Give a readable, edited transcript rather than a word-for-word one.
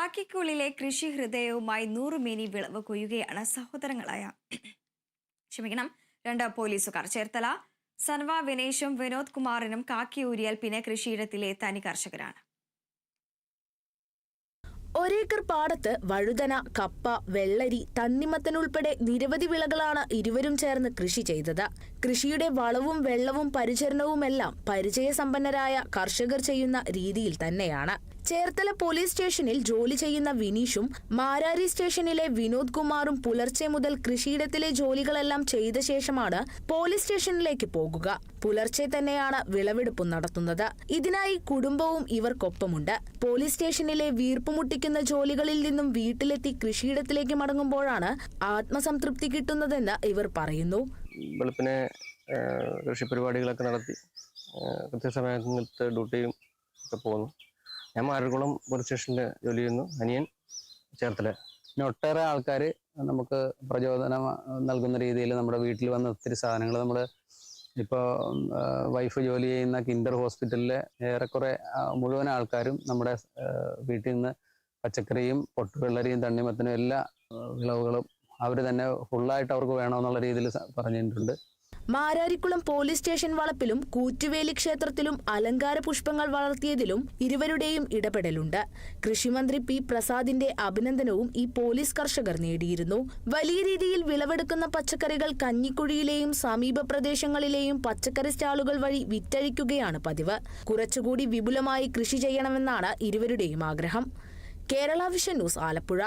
കാക്കിക്കുള്ളിലെ കൃഷി ഹൃദയവുമായി 100 മിനി വിളവ് കൊയ്യുകയാണ് സഹോദരങ്ങളായ രണ്ട് പോലീസുകാർ. ചേർത്തല സൻവ വിനേഷും വിനോദ് കുമാറിനും കാക്കിയൂരിയാൽ പിന്നെ കൃഷിയിടത്തിലെ തനി കർഷകരാണ്. ഒരേക്കർ പാടത്ത് വഴുതന, കപ്പ, വെള്ളരി, തണ്ണിമത്തൻ ഉൾപ്പെടെ നിരവധി വിളകളാണ് ഇരുവരും ചേർന്ന് കൃഷി ചെയ്തത്. കൃഷിയുടെ വളവും വെള്ളവും പരിചരണവുമെല്ലാം പരിചയസമ്പന്നരായ കർഷകർ ചെയ്യുന്ന രീതിയിൽ തന്നെയാണ്. ചേർത്തല പോലീസ് സ്റ്റേഷനിൽ ജോലി ചെയ്യുന്ന വിനീഷും മാരാരി സ്റ്റേഷനിലെ വിനോദ് കുമാറും പുലർച്ചെ മുതൽ കൃഷിയിടത്തിലെ ജോലികളെല്ലാം ചെയ്ത ശേഷമാണ് പോലീസ് സ്റ്റേഷനിലേക്ക് പോകുക. പുലർച്ചെ തന്നെയാണ് വിളവെടുപ്പ് നടത്തുന്നത്. ഇതിനായി കുടുംബവും ഇവർക്കൊപ്പമുണ്ട്. പോലീസ് സ്റ്റേഷനിലെ വീർപ്പുമുട്ടിക്കുന്ന ജോലികളിൽ നിന്നും വീട്ടിലെത്തി കൃഷിയിടത്തിലേക്ക് മടങ്ങുമ്പോഴാണ് ആത്മസംതൃപ്തി കിട്ടുന്നതെന്ന് ഇവർ പറയുന്നു. വെളുപ്പിനെ കൃഷി പരിപാടികളൊക്കെ നടത്തി കൃത്യസമയത്ത് ഡ്യൂട്ടിയും ഒക്കെ പോകുന്നു. ഞാൻ മാരകുളം പോലീസ് സ്റ്റേഷനിൽ ജോലി ചെയ്യുന്നു. അനിയൻ ചേർത്തല. പിന്നെ ഒട്ടേറെ ആൾക്കാർ നമുക്ക് പ്രചോദനം നൽകുന്ന രീതിയിൽ നമ്മുടെ വീട്ടിൽ വന്ന ഒത്തിരി സാധനങ്ങൾ നമ്മൾ ഇപ്പോൾ വൈഫ് ജോലി ചെയ്യുന്ന കിൻഡർ ഹോസ്പിറ്റലിലെ ഏറെക്കുറെ മുഴുവൻ ആൾക്കാരും നമ്മുടെ വീട്ടിൽ നിന്ന് പച്ചക്കറിയും പൊട്ടുവെള്ളരിയും തണ്ണിമത്തനും എല്ലാ വിളവുകളും അവർ തന്നെ ഫുള്ളായിട്ട് അവർക്ക് വേണമെന്നുള്ള രീതിയിൽ പറഞ്ഞിട്ടുണ്ട്. മാരാരിക്കുളം പോലീസ് സ്റ്റേഷൻ വളപ്പിലും കൂറ്റുവേലി ക്ഷേത്രത്തിലും അലങ്കാര പുഷ്പങ്ങൾ വളർത്തിയതിലും ഇരുവരുടെയും ഇടപെടലുണ്ട്. കൃഷിമന്ത്രി പി പ്രസാദിന്റെ അഭിനന്ദനവും ഈ പോലീസ് കർഷകർ നേടിയിരുന്നു. വലിയ രീതിയിൽ വിളവെടുക്കുന്ന പച്ചക്കറികൾ കഞ്ഞിക്കുഴിയിലെയും സമീപ പ്രദേശങ്ങളിലെയും പച്ചക്കറി സ്റ്റാളുകൾ വഴി വിറ്റഴിക്കുകയാണ് പതിവ്. കുറച്ചുകൂടി വിപുലമായി കൃഷി ചെയ്യണമെന്നാണ് ഇരുവരുടെയും ആഗ്രഹം. Kerala vision news, Alappuzha.